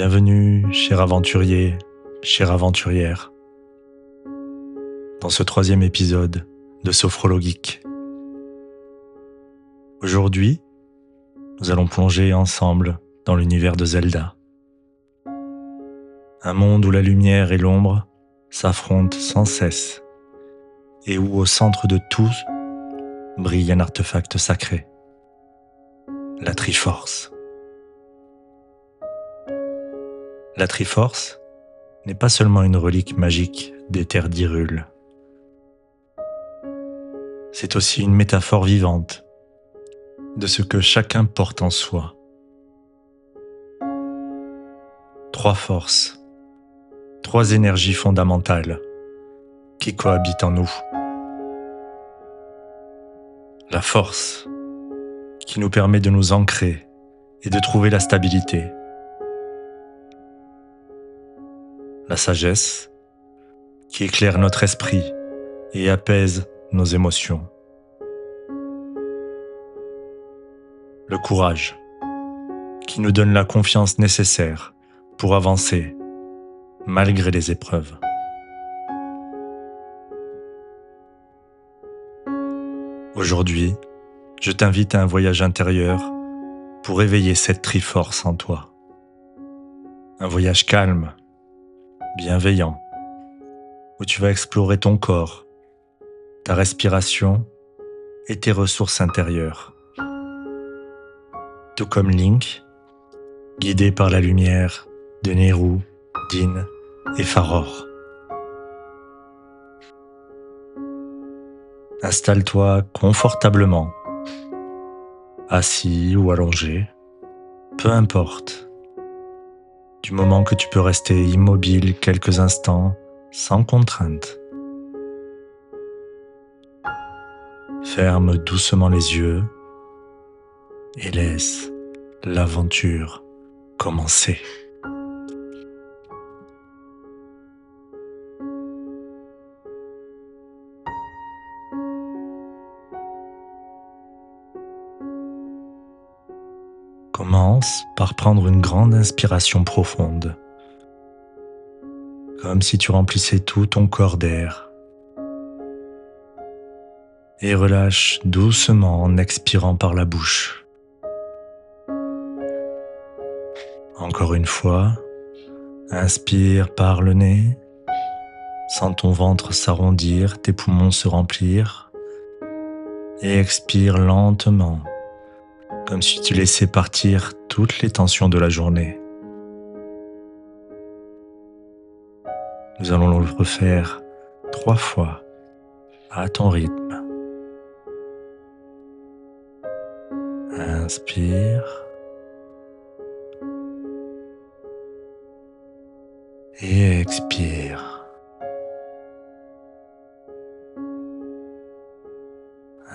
Bienvenue, cher aventurier, chère aventurière, dans ce 3e épisode de Sophrologique. Aujourd'hui, nous allons plonger ensemble dans l'univers de Zelda. Un monde où la lumière et l'ombre s'affrontent sans cesse et où au centre de tout brille un artefact sacré, la Triforce. La Triforce n'est pas seulement une relique magique des terres d'Hyrule. C'est aussi une métaphore vivante de ce que chacun porte en soi. 3 forces, 3 énergies fondamentales qui cohabitent en nous. La force qui nous permet de nous ancrer et de trouver la stabilité. La sagesse qui éclaire notre esprit et apaise nos émotions. Le courage qui nous donne la confiance nécessaire pour avancer malgré les épreuves. Aujourd'hui, je t'invite à un voyage intérieur pour éveiller cette Triforce en toi. Un voyage calme, bienveillant, où tu vas explorer ton corps, ta respiration et tes ressources intérieures. Tout comme Link, guidé par la lumière de Nehru, Din et Farore. Installe-toi confortablement, assis ou allongé, peu importe. Du moment que tu peux rester immobile quelques instants sans contrainte. Ferme doucement les yeux et laisse l'aventure commencer. Commence par prendre une grande inspiration profonde, comme si tu remplissais tout ton corps d'air. Et relâche doucement en expirant par la bouche. Encore une fois, inspire par le nez, sens ton ventre s'arrondir, tes poumons se remplir, et expire lentement, comme si tu laissais partir toutes les tensions de la journée. Nous allons le refaire 3 fois à ton rythme. Inspire et expire.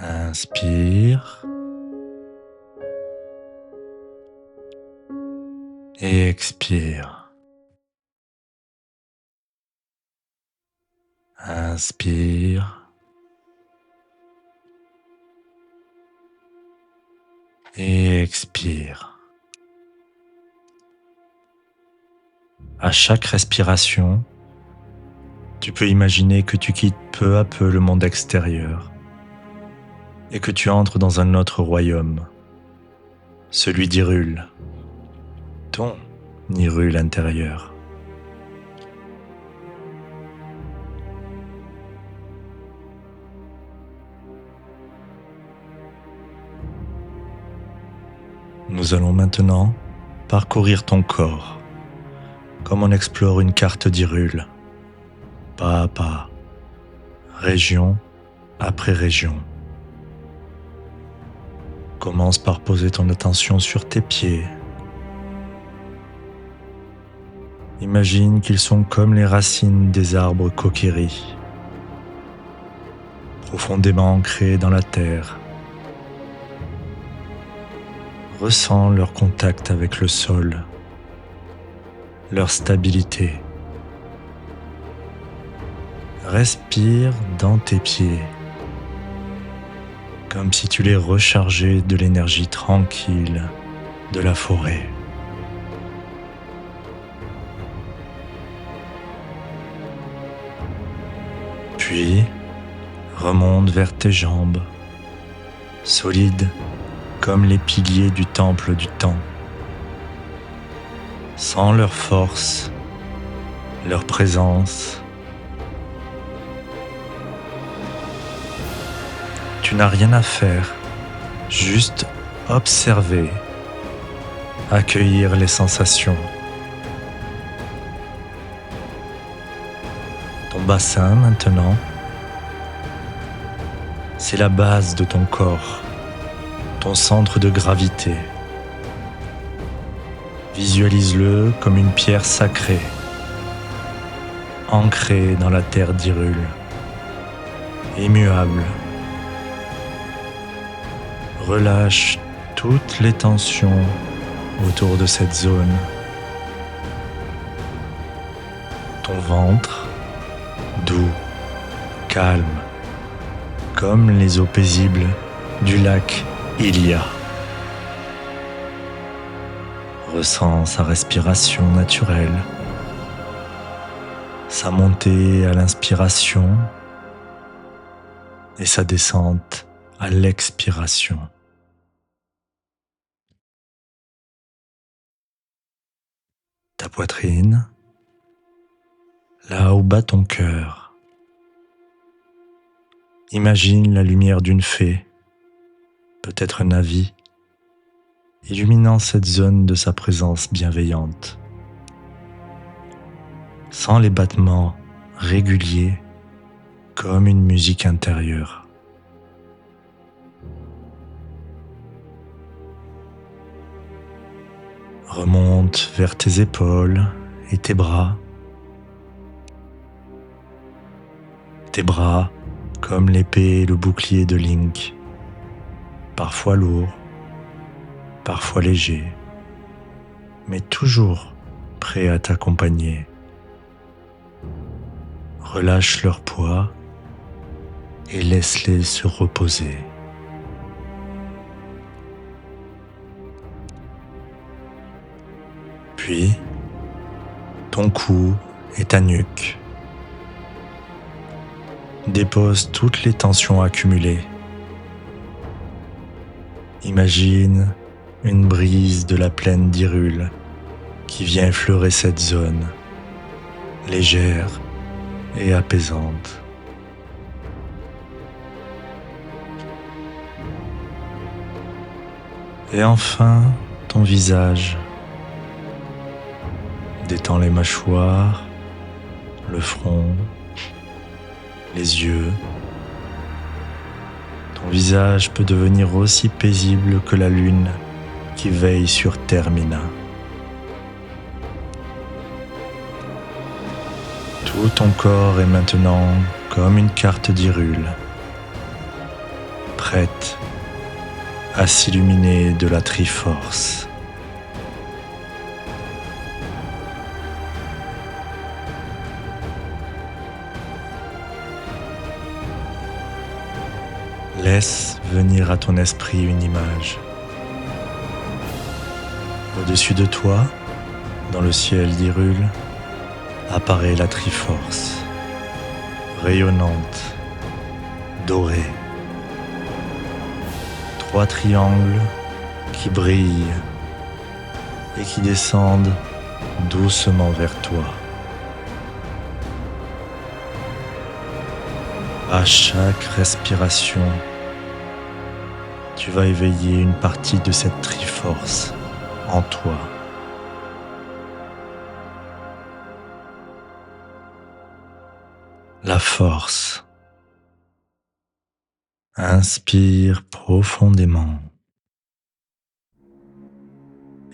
Inspire et expire. Inspire et expire. À chaque respiration, tu peux imaginer que tu quittes peu à peu le monde extérieur et que tu entres dans un autre royaume, celui d'Hyrule, ton Hyrule intérieur. Nous allons maintenant parcourir ton corps, comme on explore une carte d'Hyrule, pas à pas, région après région. Commence par poser ton attention sur tes pieds. Imagine qu'ils sont comme les racines des arbres Kokiri, profondément ancrés dans la terre. Ressens leur contact avec le sol, leur stabilité. Respire dans tes pieds, comme si tu les rechargeais de l'énergie tranquille de la forêt. Puis remonte vers tes jambes, solides comme les piliers du temple du temps. Sens leur force, leur présence. Tu n'as rien à faire, juste observer, accueillir les sensations. Ton bassin maintenant, c'est la base de ton corps, ton centre de gravité. Visualise-le comme une pierre sacrée, ancrée dans la terre d'Hyrule, immuable. Relâche toutes les tensions autour de cette zone. Ton ventre, doux, calme, comme les eaux paisibles du lac Ilia. Ressens sa respiration naturelle, sa montée à l'inspiration et sa descente à l'expiration. Ta poitrine, là où bat ton cœur. Imagine la lumière d'une fée, peut-être Navi, illuminant cette zone de sa présence bienveillante. Sens les battements réguliers comme une musique intérieure. Remonte vers tes épaules et tes bras. Tes bras comme l'épée et le bouclier de Link, parfois lourds, parfois légers, mais toujours prêts à t'accompagner. Relâche leur poids et laisse-les se reposer. Puis, ton cou et ta nuque. Dépose toutes les tensions accumulées. Imagine une brise de la plaine d'Hyrule qui vient effleurer cette zone, légère et apaisante. Et enfin, ton visage. Détends les mâchoires, le front, les yeux. Ton visage peut devenir aussi paisible que la lune qui veille sur Termina. Tout ton corps est maintenant comme une carte d'Hyrule, prête à s'illuminer de la Triforce. Laisse venir à ton esprit une image. Au-dessus de toi, dans le ciel d'Hyrule, apparaît la Triforce, rayonnante, dorée. 3 triangles qui brillent et qui descendent doucement vers toi. À chaque respiration, tu vas éveiller une partie de cette Triforce en toi. La force. Inspire profondément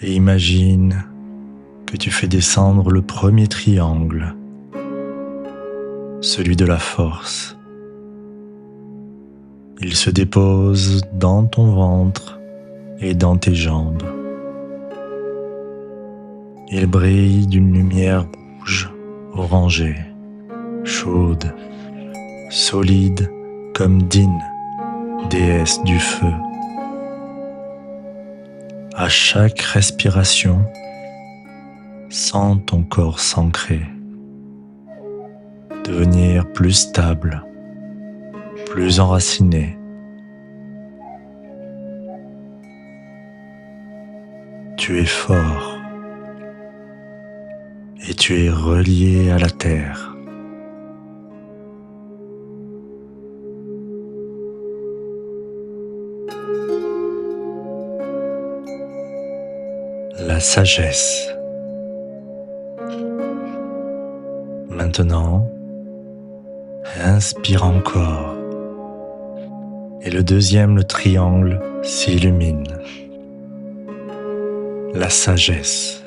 et imagine que tu fais descendre le premier triangle, celui de la force. Il se dépose dans ton ventre et dans tes jambes. Il brille d'une lumière rouge orangée, chaude, solide comme Din, déesse du feu. À chaque respiration, sens ton corps s'ancrer. devenir plus stable, plus enraciné. Tu es fort et tu es relié à la terre. La sagesse. Maintenant, inspire encore. Et le deuxième, le triangle, s'illumine. La sagesse.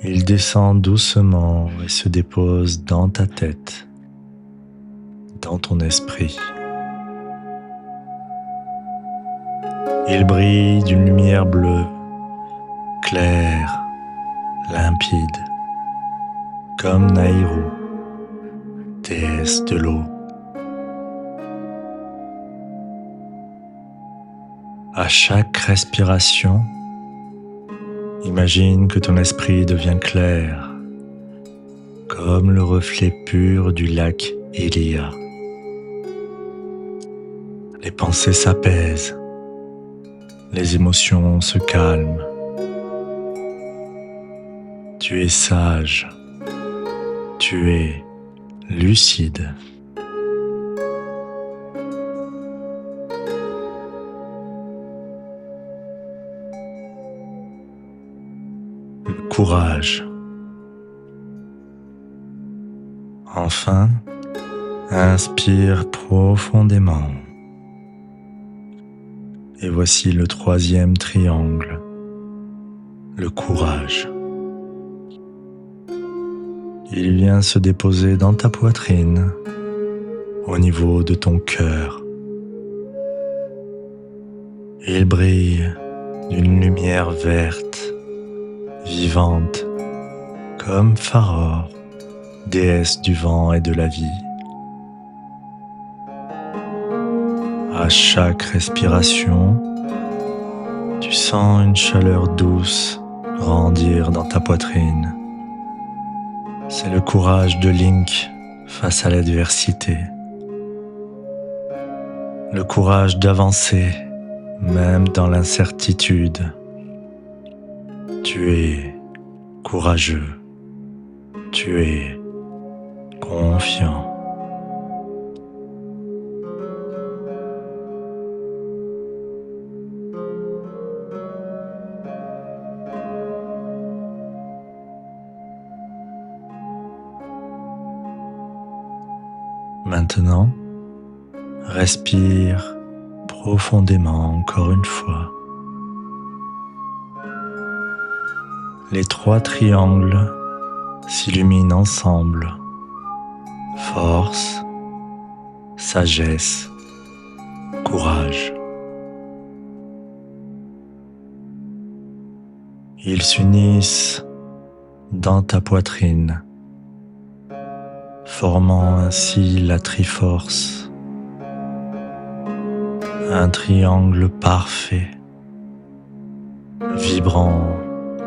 Il descend doucement et se dépose dans ta tête, dans ton esprit. Il brille d'une lumière bleue, claire, limpide, comme Naïru, déesse de l'eau. À chaque respiration, imagine que ton esprit devient clair, comme le reflet pur du lac Ilia. Les pensées s'apaisent, les émotions se calment. Tu es sage, tu es lucide. Le courage. Enfin, inspire profondément. Et voici le troisième triangle, le courage. Il vient se déposer dans ta poitrine, au niveau de ton cœur. Il brille d'une lumière verte, vivante, comme Faror, déesse du vent et de la vie. À chaque respiration, tu sens une chaleur douce grandir dans ta poitrine. C'est le courage de Link face à l'adversité. Le courage d'avancer, même dans l'incertitude. Tu es courageux. Tu es confiant. Maintenant, respire profondément encore une fois. Les trois triangles s'illuminent ensemble. Force, sagesse, courage. Ils s'unissent dans ta poitrine, formant ainsi la Triforce, un triangle parfait, vibrant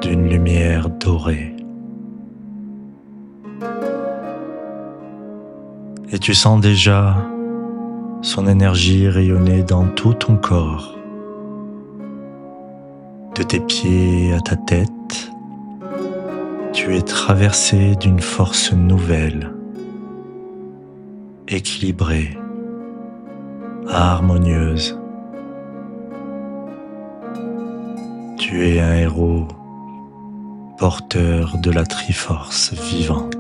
d'une lumière dorée. Et tu sens déjà son énergie rayonner dans tout ton corps, de tes pieds à ta tête. Tu es traversé d'une force nouvelle, équilibrée, harmonieuse. Tu es un héros, porteur de la Triforce vivante.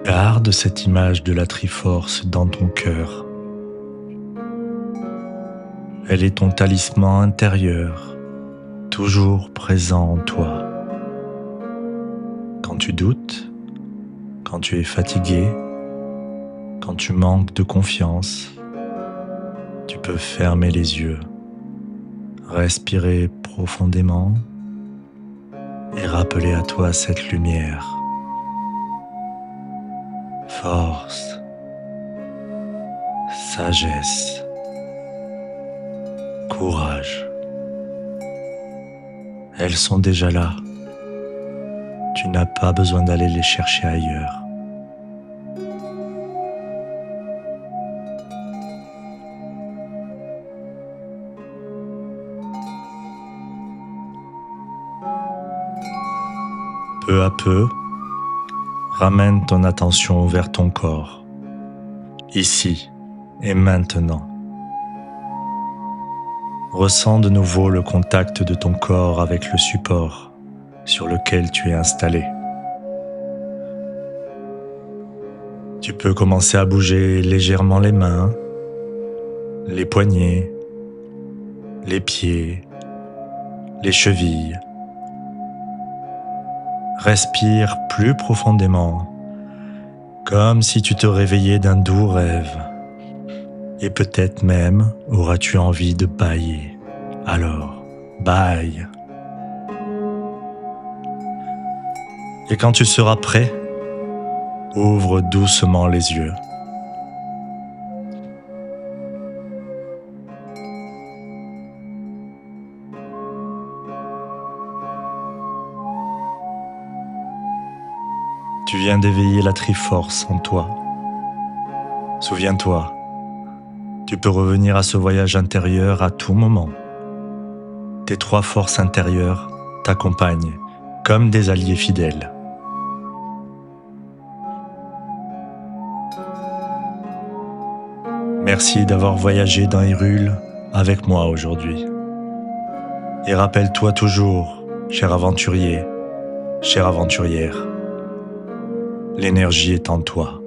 Garde cette image de la Triforce dans ton cœur. Elle est ton talisman intérieur, toujours présent en toi. Quand tu doutes, quand tu es fatigué, quand tu manques de confiance, tu peux fermer les yeux, respirer profondément et rappeler à toi cette lumière, force, sagesse, courage. Elles sont déjà là. Tu n'as pas besoin d'aller les chercher ailleurs. Peu à peu, ramène ton attention vers ton corps, ici et maintenant. Ressens de nouveau le contact de ton corps avec le support sur lequel tu es installé. Tu peux commencer à bouger légèrement les mains, les poignets, les pieds, les chevilles. Respire plus profondément, comme si tu te réveillais d'un doux rêve. Et peut-être même auras-tu envie de bâiller. Alors, bâille. Et quand tu seras prêt, ouvre doucement les yeux. Tu viens d'éveiller la Triforce en toi. Souviens-toi, tu peux revenir à ce voyage intérieur à tout moment. Tes 3 forces intérieures t'accompagnent comme des alliés fidèles. Merci d'avoir voyagé dans Hyrule avec moi aujourd'hui. Et rappelle-toi toujours, cher aventurier, chère aventurière, l'énergie est en toi.